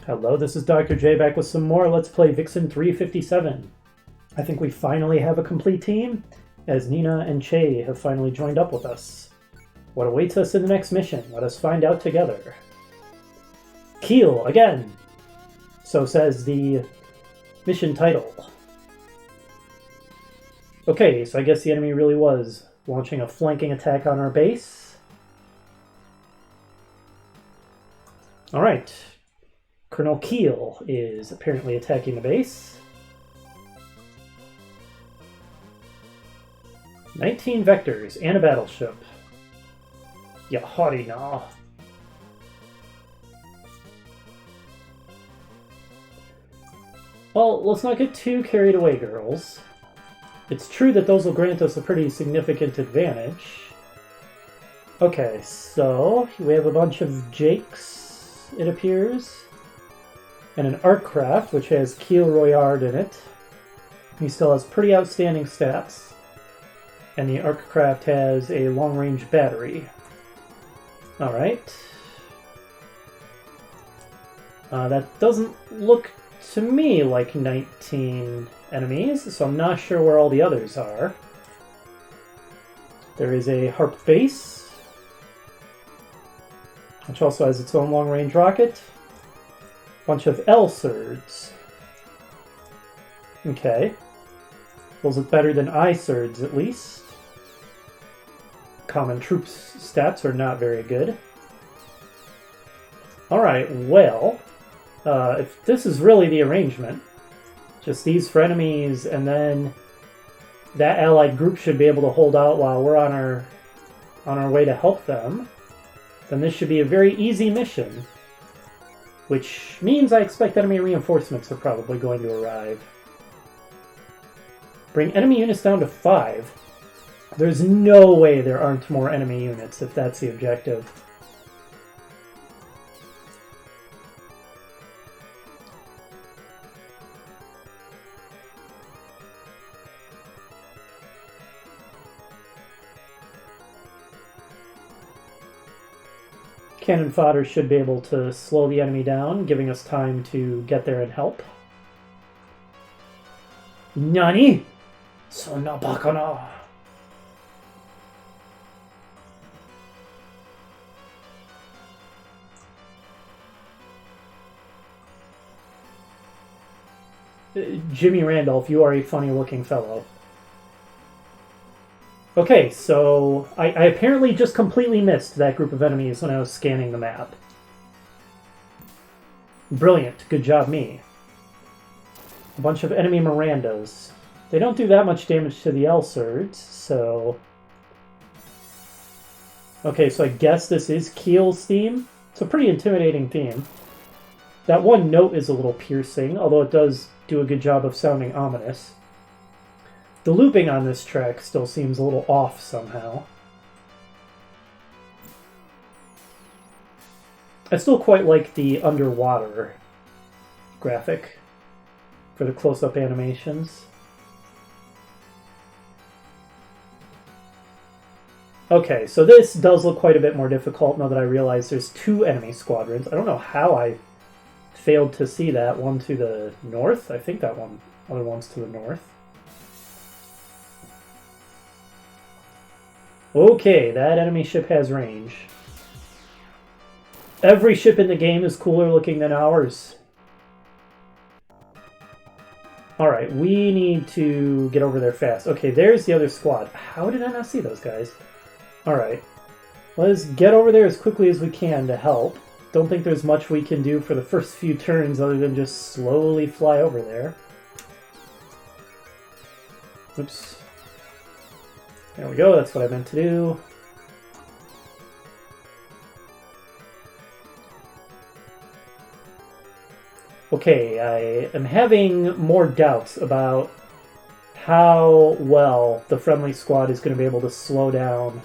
Hello, this is Dr. J back with some more Let's Play Vixen 357. I think we finally have a complete team, as Nina and Che have finally joined up with us. What awaits us in the next mission? Let us find out together. Kiel, again! So says the mission title. Okay, so I guess the enemy really was launching a flanking attack on our base. Alright. Colonel Kiel is apparently attacking the base. 19 vectors and a battleship. Ya haughty nah. Well, let's not get too carried away, girls. It's true that those will grant us a pretty significant advantage. Okay, so we have a bunch of Jakes, it appears. And an Artcraft, which has Kiel Royard in it. He still has pretty outstanding stats. And the Artcraft has a long-range battery. Alright. That doesn't look to me like 19 enemies, so I'm not sure where all the others are. There is a Harp base, which also has its own long-range rocket. Bunch of L-Surds. Okay. Those look better than I-Surds, at least. Common troops stats are not very good. Alright, well, if this is really the arrangement, just these for enemies, and then that allied group should be able to hold out while we're on our way to help them, then this should be a very easy mission. Which means I expect enemy reinforcements are probably going to arrive. Bring enemy units down to 5. There's no way there aren't more enemy units if that's the objective. Cannon fodder should be able to slow the enemy down, giving us time to get there and help. Nani? Sonna bakana. Jimmy Randolph, you are a funny-looking fellow. Okay, so I apparently just completely missed that group of enemies when I was scanning the map. Brilliant. Good job, me. A bunch of enemy Mirandas. They don't do that much damage to the L-Surds, so... Okay, so I guess this is Kiel's theme. It's a pretty intimidating theme. That one note is a little piercing, although it does do a good job of sounding ominous. The looping on this track still seems a little off somehow. I still quite like the underwater graphic for the close-up animations. Okay, so this does look quite a bit more difficult now that I realize there's 2 enemy squadrons. I don't know how I failed to see that. One to the north? I think that other one's to the north. Okay, that enemy ship has range. Every ship in the game is cooler looking than ours. Alright, we need to get over there fast. Okay, there's the other squad. How did I not see those guys? Alright. Let's get over there as quickly as we can to help. Don't think there's much we can do for the first few turns other than just slowly fly over there. Oops. There we go, that's what I meant to do. Okay, I am having more doubts about how well the friendly squad is going to be able to slow down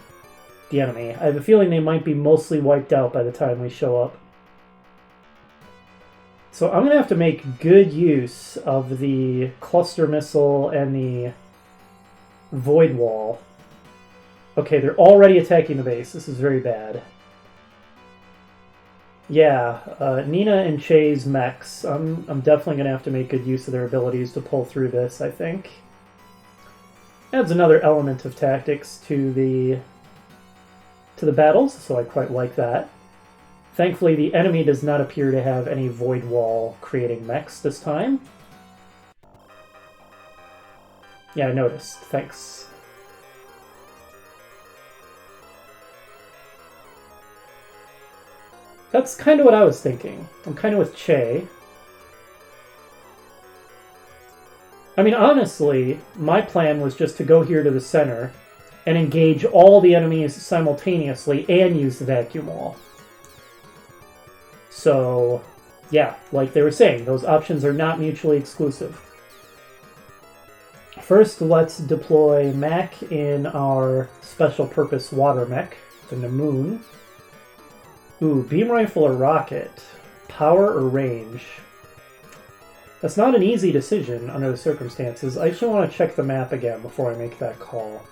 the enemy. I have a feeling they might be mostly wiped out by the time we show up. So I'm going to have to make good use of the cluster missile and the void wall. Okay, they're already attacking the base. This is very bad. Yeah, Nina and Che's mechs. I'm definitely gonna have to make good use of their abilities to pull through this, I think. Adds another element of tactics to the battles, so I quite like that. Thankfully, the enemy does not appear to have any void wall creating mechs this time. Yeah, I noticed. Thanks. That's kind of what I was thinking. I'm kind of with Che. I mean, honestly, my plan was just to go here to the center and engage all the enemies simultaneously and use the vacuum wall. So, yeah, like they were saying, those options are not mutually exclusive. First, let's deploy Mac in our special purpose water mech, the Namoon. Ooh, beam rifle or rocket? Power or range? That's not an easy decision under the circumstances. I actually want to check the map again before I make that call.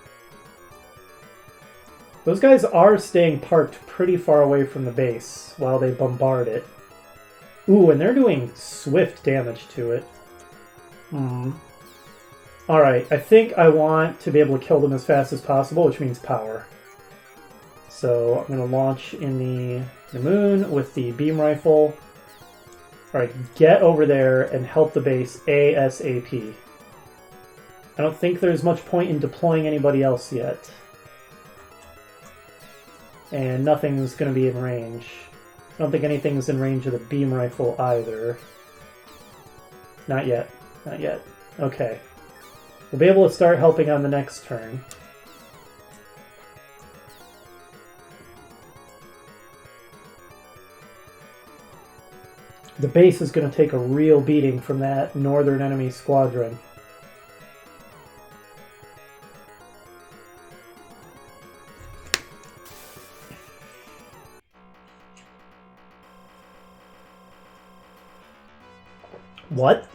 Those guys are staying parked pretty far away from the base while they bombard it. Ooh, and they're doing swift damage to it. Alright, I think I want to be able to kill them as fast as possible, which means power. So I'm going to launch in the moon with the beam rifle. Alright, get over there and help the base ASAP. I don't think there's much point in deploying anybody else yet. And nothing's going to be in range. I don't think anything's in range of the beam rifle either. Not yet. Not yet. Okay. We'll be able to start helping on the next turn. The base is going to take a real beating from that northern enemy squadron. What?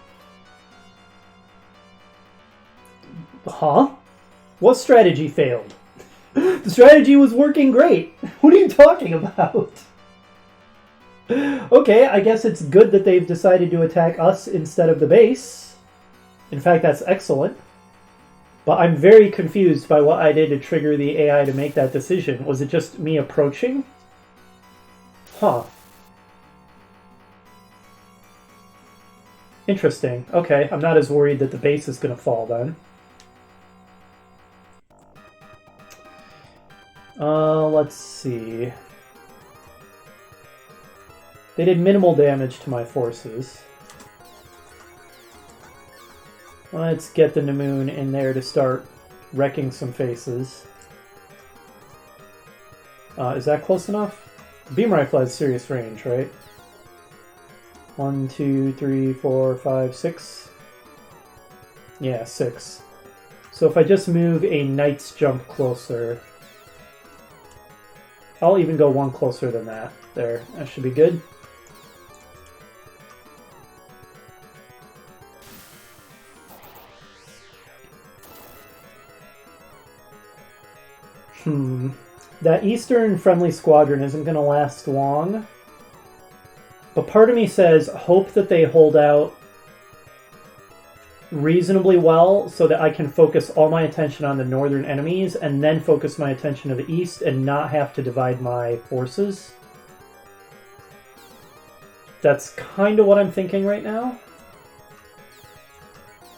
Huh? What strategy failed? The strategy was working great. What are you talking about? Okay, I guess it's good that they've decided to attack us instead of the base. In fact, that's excellent. But I'm very confused by what I did to trigger the AI to make that decision. Was it just me approaching? Huh. Interesting. Okay, I'm not as worried that the base is going to fall then. Let's see. They did minimal damage to my forces. Let's get the Namoon in there to start wrecking some faces. Is that close enough? The beam rifle has serious range, right? 1, 2, 3, 4, 5, 6. Yeah, 6. So if I just move a knight's jump closer, I'll even go one closer than that. There, that should be good. That Eastern friendly squadron isn't going to last long. But part of me says, hope that they hold out reasonably well so that I can focus all my attention on the northern enemies and then focus my attention to the east and not have to divide my forces. That's kind of what I'm thinking right now.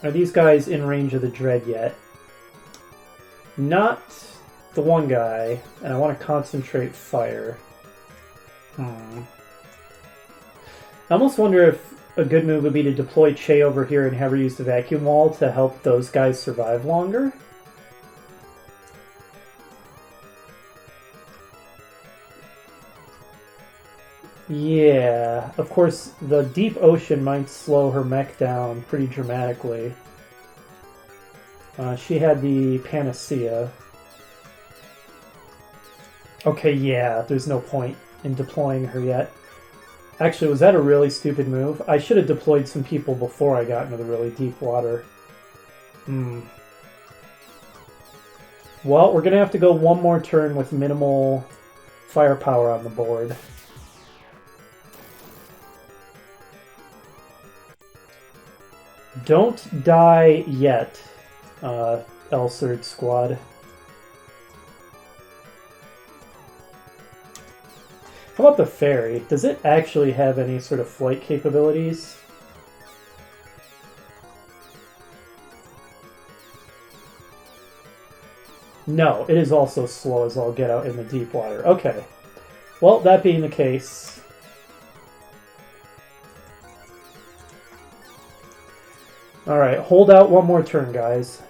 Are these guys in range of the Dread yet? Not the one guy, and I want to concentrate fire. I almost wonder if a good move would be to deploy Che over here and have her use the vacuum wall to help those guys survive longer. Yeah, of course, the deep ocean might slow her mech down pretty dramatically. She had the Panacea. Okay, yeah, there's no point in deploying her yet. Actually, was that a really stupid move? I should have deployed some people before I got into the really deep water. Well, we're going to have to go one more turn with minimal firepower on the board. Don't die yet, Elserd squad. How about the fairy? Does it actually have any sort of flight capabilities? No, it is also slow as all get out in the deep water. Okay. Well, that being the case... Alright, hold out one more turn, guys.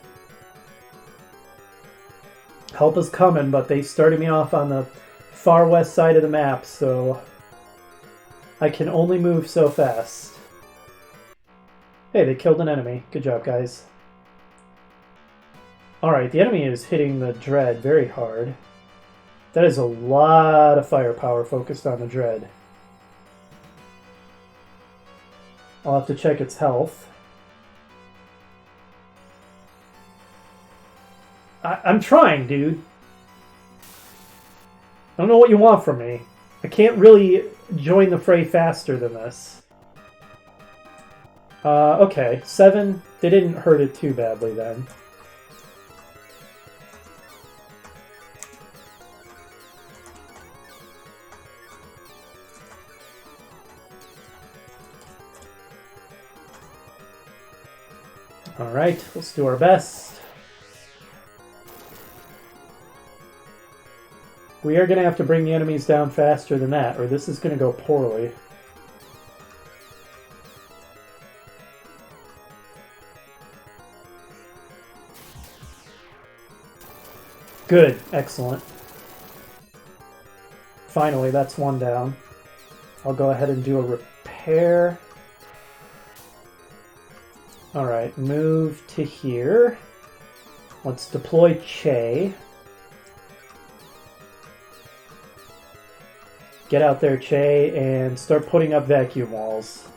Help is coming, but they started me off on the far west side of the map, so I can only move so fast. Hey, they killed an enemy. Good job, guys. Alright, the enemy is hitting the Dread very hard. That is a lot of firepower focused on the Dread. I'll have to check its health. I'm trying, dude. I don't know what you want from me. I can't really join the fray faster than this. Okay, 7. They didn't hurt it too badly then. Alright, let's do our best. We are going to have to bring the enemies down faster than that, or this is going to go poorly. Good. Excellent. Finally, that's one down. I'll go ahead and do a repair. Alright, move to here. Let's deploy Che. Get out there, Che, and start putting up vacuum walls.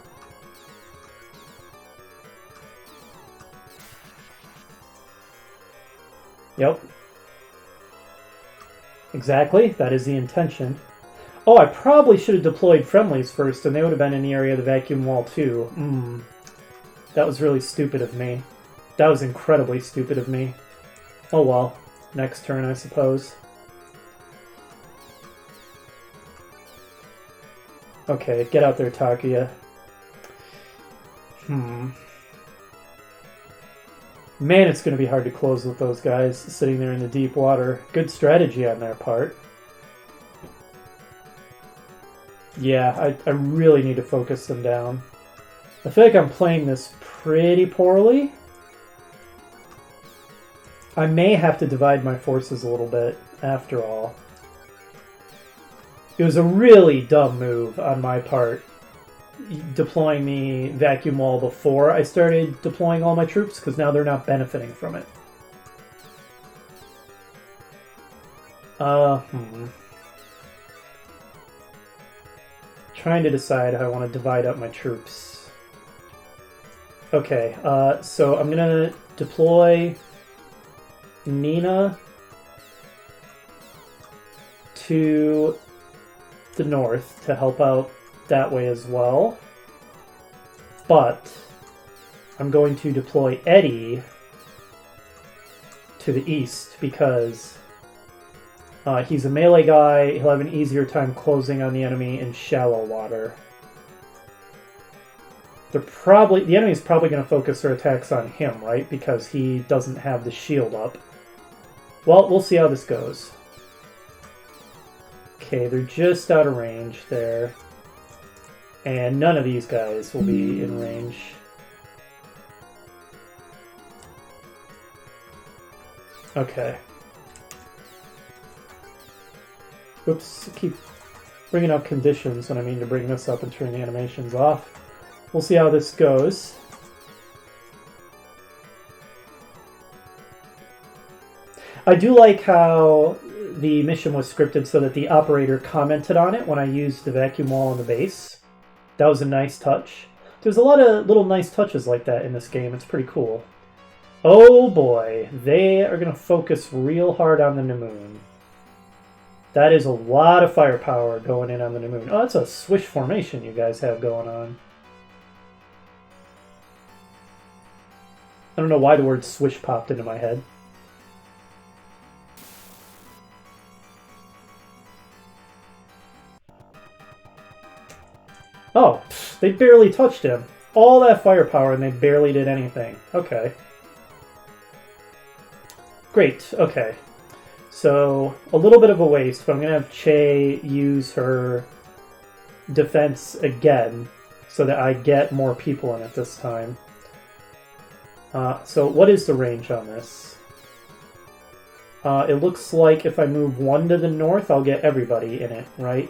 Yep. Exactly, that is the intention. Oh, I probably should have deployed friendlies first, and they would have been in the area of the vacuum wall too. That was really stupid of me. That was incredibly stupid of me. Oh well. Next turn, I suppose. Okay, get out there, Takuya. Man, it's going to be hard to close with those guys sitting there in the deep water. Good strategy on their part. Yeah, I really need to focus them down. I feel like I'm playing this pretty poorly. I may have to divide my forces a little bit, after all. It was a really dumb move on my part, deploying the vacuum wall before I started deploying all my troops, because now they're not benefiting from it. Trying to decide how I want to divide up my troops. Okay, so I'm going to deploy Nina to the north to help out that way as well. But I'm going to deploy Eddie to the east because he's a melee guy. He'll have an easier time closing on the enemy in shallow water. The enemy's probably going to focus their attacks on him, right? Because he doesn't have the shield up. Well, we'll see how this goes. Okay, they're just out of range there. And none of these guys will be in range. Okay. Oops, I keep bringing up conditions when I mean to bring this up and turn the animations off. We'll see how this goes. I do like how the mission was scripted so that the operator commented on it when I used the vacuum wall on the base. That was a nice touch. There's a lot of little nice touches like that in this game. It's pretty cool. Oh boy, they are going to focus real hard on the Namoon. That is a lot of firepower going in on the Namoon. Oh, that's a swish formation you guys have going on. I don't know why the word swish popped into my head. Oh, they barely touched him. All that firepower and they barely did anything. Okay. Great, okay. So, a little bit of a waste, but I'm going to have Che use her defense again so that I get more people in it this time. So, what is the range on this? It looks like if I move one to the north, I'll get everybody in it, right?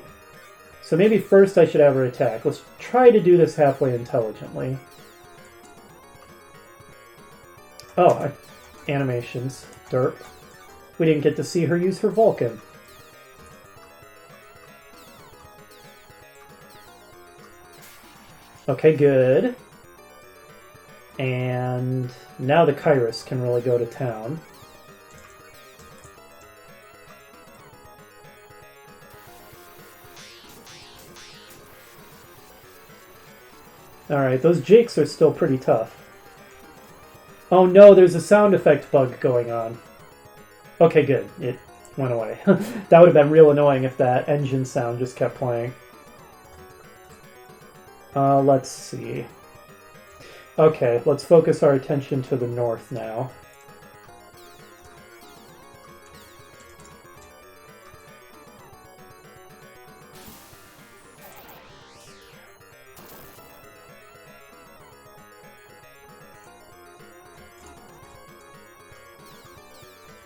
So maybe first I should have her attack. Let's try to do this halfway intelligently. Oh, animations. Derp. We didn't get to see her use her Vulcan. Okay, good. And now the Kairos can really go to town. Alright, those Jakes are still pretty tough. Oh no, there's a sound effect bug going on. Okay, good. It went away. That would have been real annoying if that engine sound just kept playing. Let's see. Okay, let's focus our attention to the north now.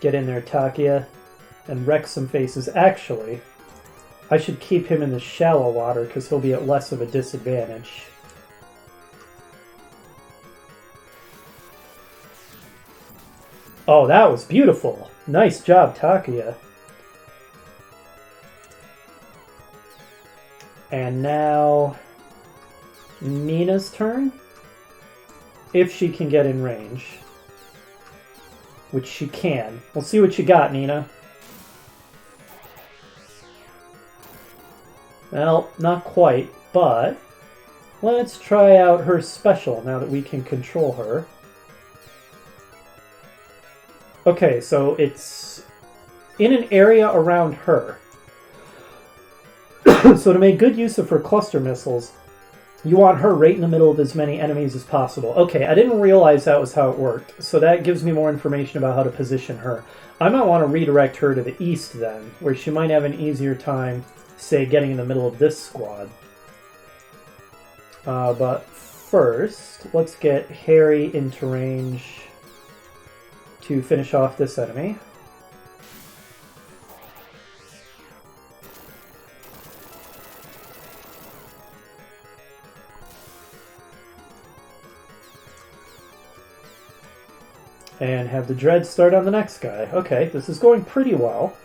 Get in there, Takia, and wreck some faces. Actually, I should keep him in the shallow water because he'll be at less of a disadvantage. Oh, that was beautiful. Nice job, Takia. And now Nina's turn. If she can get in range. Which she can. We'll see what you got, Nina. Well, not quite, but let's try out her special now that we can control her. Okay, so it's in an area around her. So to make good use of her cluster missiles, you want her right in the middle of as many enemies as possible. Okay, I didn't realize that was how it worked, so that gives me more information about how to position her. I might want to redirect her to the east then, where she might have an easier time, say, getting in the middle of this squad. But first, let's get Harry into range to finish off this enemy. And have the Dread start on the next guy. Okay, this is going pretty well.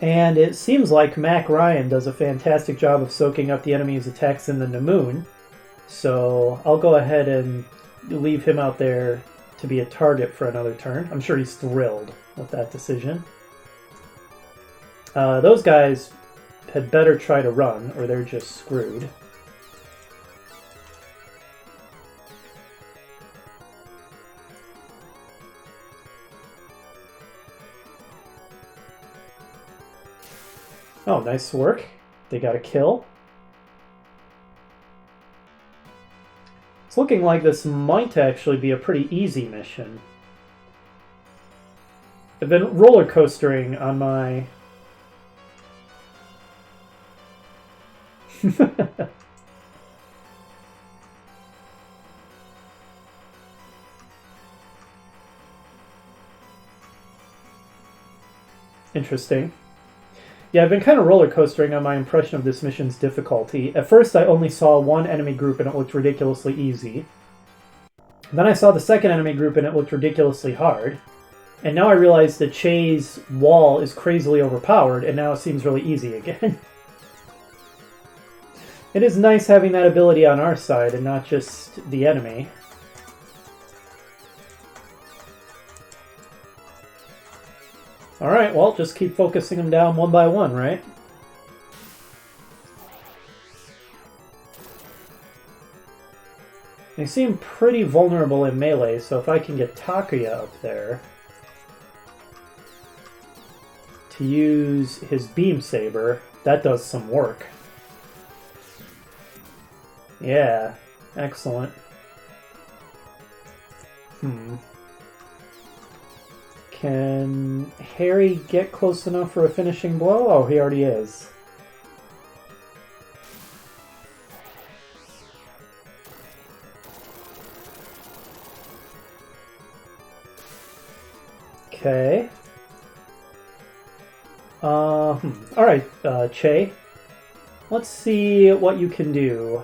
And it seems like Mac Ryan does a fantastic job of soaking up the enemy's attacks in the Namoon. So I'll go ahead and leave him out there to be a target for another turn. I'm sure he's thrilled with that decision. Those guys had better try to run, or they're just screwed. Oh, nice work. They got a kill. It's looking like this might actually be a pretty easy mission. I've been roller coastering on my... Interesting. Yeah, I've been kind of roller coastering on my impression of this mission's difficulty. At first, I only saw one enemy group and it looked ridiculously easy. Then I saw the second enemy group and it looked ridiculously hard. And now I realize that Che's wall is crazily overpowered and now it seems really easy again. It is nice having that ability on our side and not just the enemy. Alright, well, just keep focusing them down one by one, right? They seem pretty vulnerable in melee, so if I can get Takuya up there to use his beam saber, that does some work. Yeah, excellent. Can Harry get close enough for a finishing blow? Oh, he already is. Okay. Alright, Che. Let's see what you can do.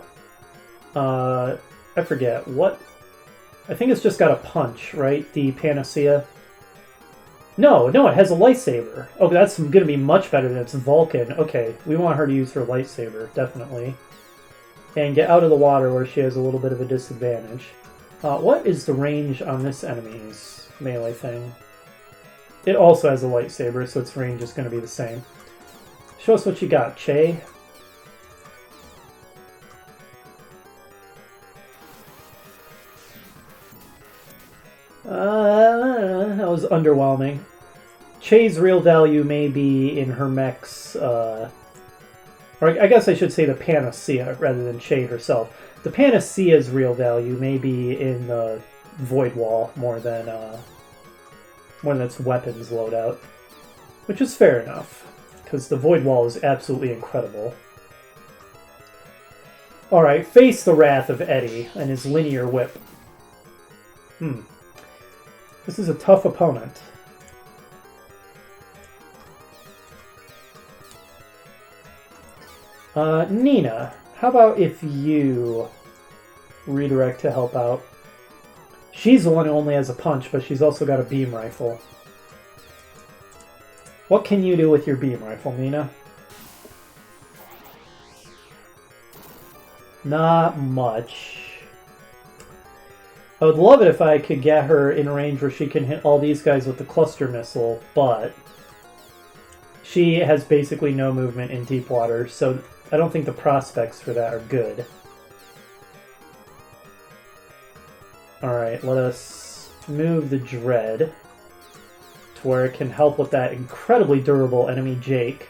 I forget. What? I think it's just got a punch, right? The Panacea. No, it has a lightsaber. Oh, that's going to be much better than its Vulcan. Okay, we want her to use her lightsaber, definitely. And get out of the water where she has a little bit of a disadvantage. What is the range on this enemy's melee thing? It also has a lightsaber, so its range is going to be the same. Show us what you got, Che. That was underwhelming. Che's real value may be in her mechs, or I guess I should say the Panacea rather than Che herself. The Panacea's real value may be in the Void Wall more than its weapons loadout, which is fair enough, because the Void Wall is absolutely incredible. Alright, face the wrath of Eddie and his linear whip. This is a tough opponent. Nina, how about if you redirect to help out? She's the one who only has a punch, but she's also got a beam rifle. What can you do with your beam rifle, Nina? Not much. I would love it if I could get her in a range where she can hit all these guys with the cluster missile, but she has basically no movement in deep water, so I don't think the prospects for that are good. Alright, let us move the Dread to where it can help with that incredibly durable enemy Jake.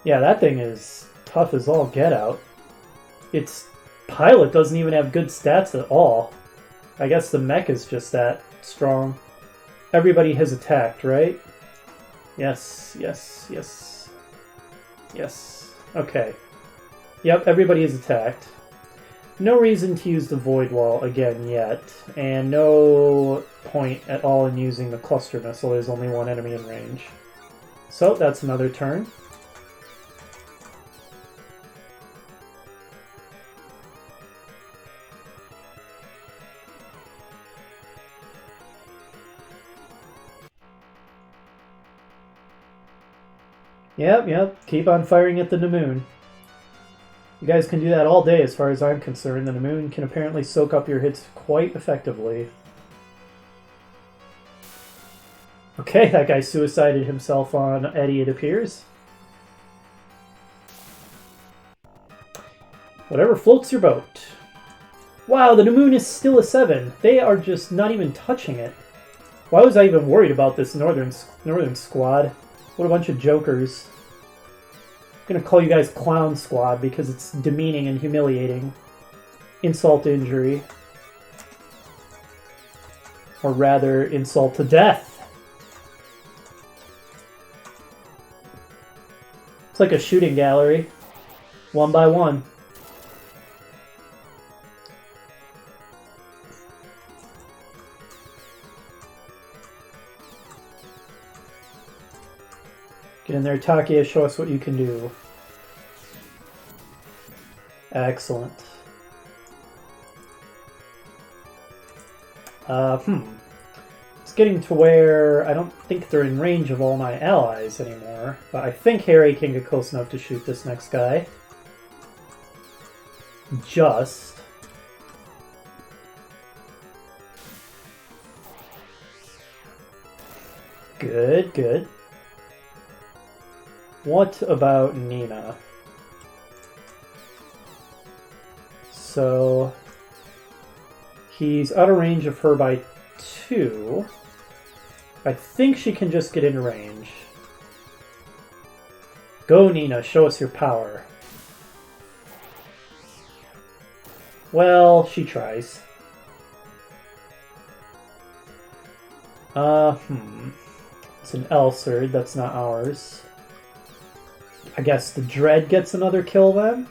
Yeah, that thing is tough as all get out. Its pilot doesn't even have good stats at all. I guess the mech is just that strong. Everybody has attacked, right? Yes, yes, yes. Yes. Okay. Yep, everybody is attacked. No reason to use the Void Wall again yet, and no point at all in using the cluster missile. There's only one enemy in range. So, that's another turn. Yep. Keep on firing at the Namoon. You guys can do that all day as far as I'm concerned. The Namoon can apparently soak up your hits quite effectively. Okay, that guy suicided himself on Eddie, it appears. Whatever floats your boat. Wow, the Namoon is still a 7. They are just not even touching it. Why was I even worried about this northern squad? What a bunch of jokers. I'm gonna call you guys Clown Squad because it's demeaning and humiliating. Insult to injury. Or rather, insult to death. It's like a shooting gallery. One by one. Get in there, Takuya, show us what you can do. Excellent. It's getting to where I don't think they're in range of all my allies anymore, but I think Harry can get close enough to shoot this next guy. Just. Good. What about Nina? So he's out of range of her by 2. I think she can just get into range. Go, Nina, show us your power. Well, she tries. It's an Elserd, that's not ours. I guess the Dread gets another kill then?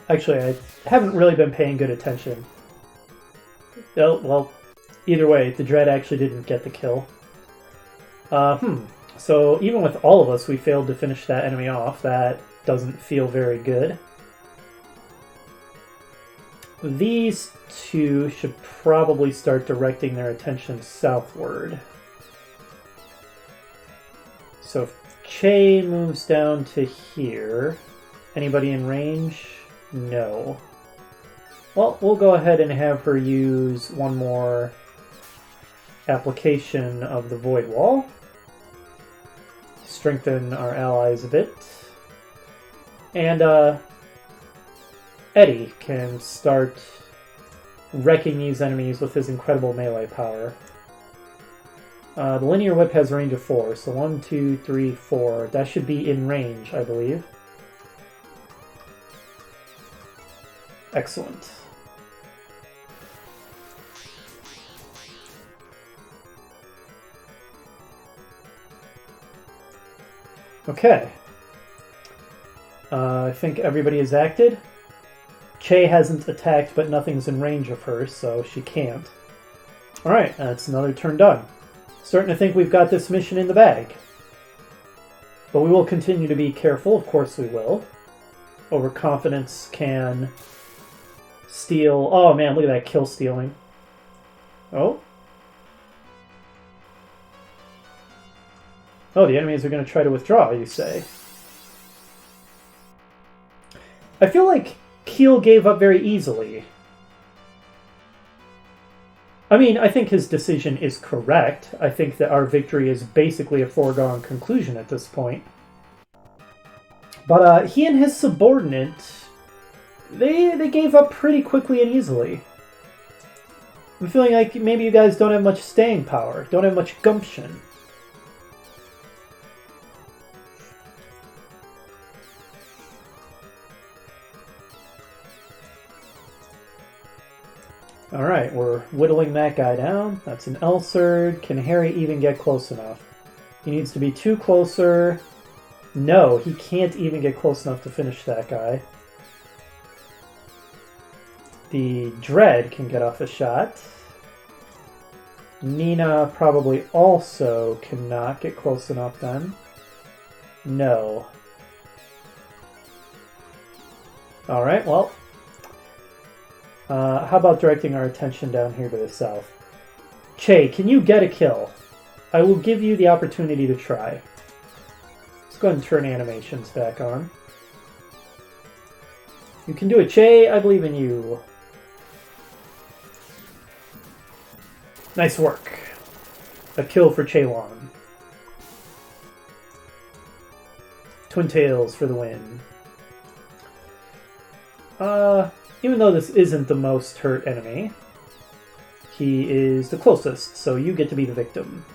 Actually, I haven't really been paying good attention. Oh, well, either way, the Dread actually didn't get the kill. So even with all of us, we failed to finish that enemy off. That doesn't feel very good. These two should probably start directing their attention southward. So if Che moves down to here, anybody in range? No. Well, we'll go ahead and have her use one more application of the Void Wall. Strengthen our allies a bit. And Eddie can start wrecking these enemies with his incredible melee power. The linear whip has a range of 4, so 1, 2, 3, 4. That should be in range, I believe. Excellent. Okay. I think everybody has acted. Che hasn't attacked, but nothing's in range of her, so she can't. Alright, that's another turn done. Starting to think we've got this mission in the bag. But we will continue to be careful, of course we will. Overconfidence can steal... Oh man, look at that kill stealing. Oh. Oh, the enemies are going to try to withdraw, you say. I feel like Keel gave up very easily. I mean, I think his decision is correct. I think that our victory is basically a foregone conclusion at this point. But he and his subordinate, they gave up pretty quickly and easily. I'm feeling like maybe you guys don't have much staying power, don't have much gumption. Alright, we're whittling that guy down. That's an Elserd. Can Harry even get close enough? He needs to be 2 closer. No, he can't even get close enough to finish that guy. The Dread can get off a shot. Nina probably also cannot get close enough then. No. Alright, well... how about directing our attention down here to the south? Che, can you get a kill? I will give you the opportunity to try. Let's go ahead and turn animations back on. You can do it, Che. I believe in you. Nice work. A kill for Che Long. Twin Tails for the win. Even though this isn't the most hurt enemy, he is the closest, so you get to be the victim.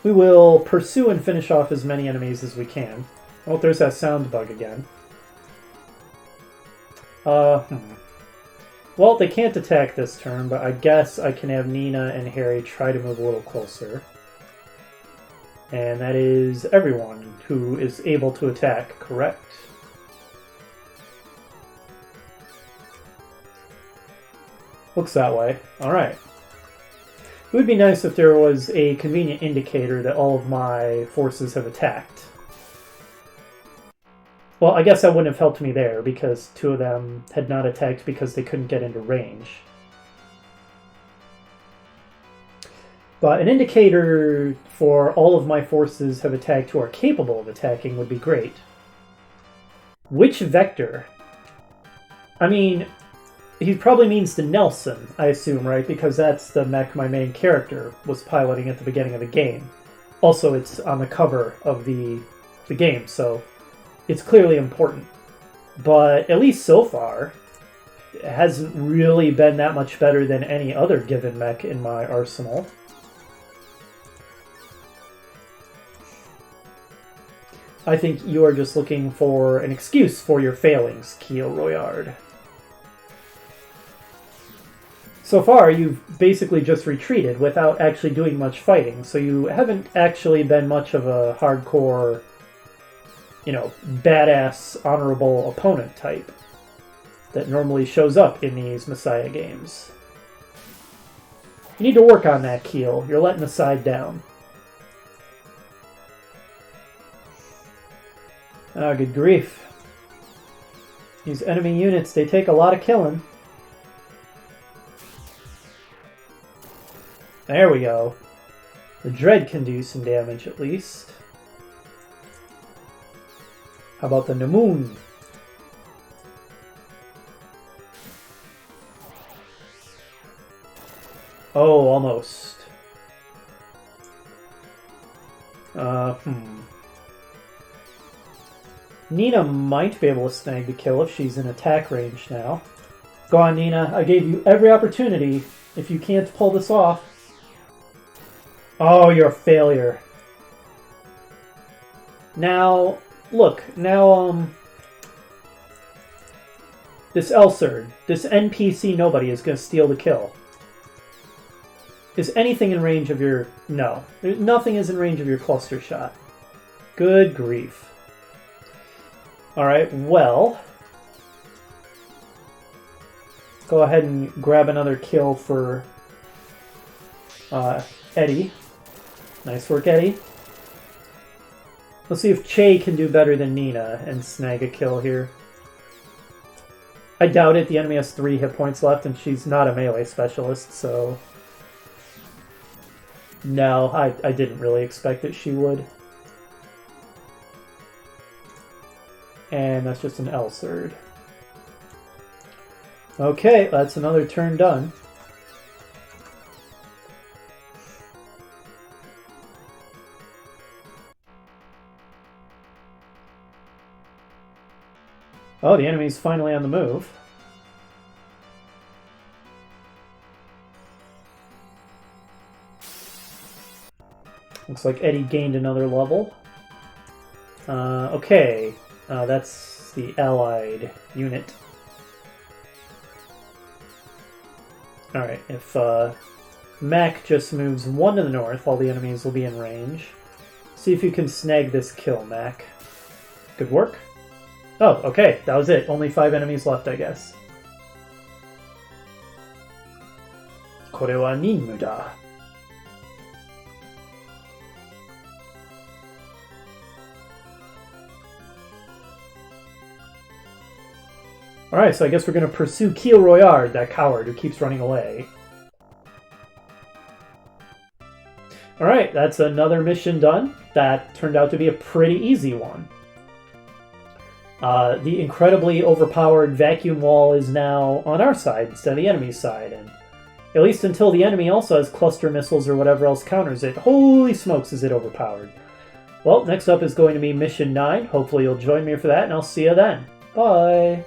We will pursue and finish off as many enemies as we can. Oh, there's that sound bug again. Well, they can't attack this turn, but I guess I can have Nina and Harry try to move a little closer. And that is everyone who is able to attack, correct? Looks that way. Alright. It would be nice if there was a convenient indicator that all of my forces have attacked. Well, I guess that wouldn't have helped me there, because 2 of them had not attacked because they couldn't get into range. But an indicator for all of my forces have attacked who are capable of attacking would be great. Which vector? I mean, he probably means to Nelson, I assume, right? Because that's the mech my main character was piloting at the beginning of the game. Also, it's on the cover of the game, so it's clearly important. But at least so far, it hasn't really been that much better than any other given mech in my arsenal. I think you are just looking for an excuse for your failings, Keel Royard. So far, you've basically just retreated without actually doing much fighting, so you haven't actually been much of a hardcore, badass, honorable opponent type that normally shows up in these Masaya games. You need to work on that, Keel. You're letting the side down. Ah, good grief. These enemy units, they take a lot of killing. There we go. The Dread can do some damage at least. How about the Namoon? Oh, almost. Nina might be able to snag the kill if she's in attack range now. Go on, Nina. I gave you every opportunity. If you can't pull this off... Oh, you're a failure. Now, look. Now, this Elserd, this NPC nobody is going to steal the kill. Is anything in range of your... No. Nothing is in range of your cluster shot. Good grief. Alright, well... Go ahead and grab another kill for Eddie. Nice work, Eddie. Let's see if Che can do better than Nina and snag a kill here. I doubt it. The enemy has 3 hit points left and she's not a melee specialist, so... No, I didn't really expect that she would. And that's just an Elserd. Okay, that's another turn done. Oh, the enemy's finally on the move. Looks like Eddie gained another level. Okay, that's the allied unit. Alright, if Mac just moves 1 to the north, all the enemies will be in range. See if you can snag this kill, Mac. Good work. Oh, okay, that was it. Only 5 enemies left, I guess. Kore wa ninmu da. Alright, so I guess we're going to pursue Keel Royard, that coward who keeps running away. Alright, that's another mission done. That turned out to be a pretty easy one. The incredibly overpowered vacuum wall is now on our side instead of the enemy's side, and at least until the enemy also has cluster missiles or whatever else counters it, holy smokes is it overpowered. Well, next up is going to be Mission 9. Hopefully you'll join me for that, and I'll see you then. Bye!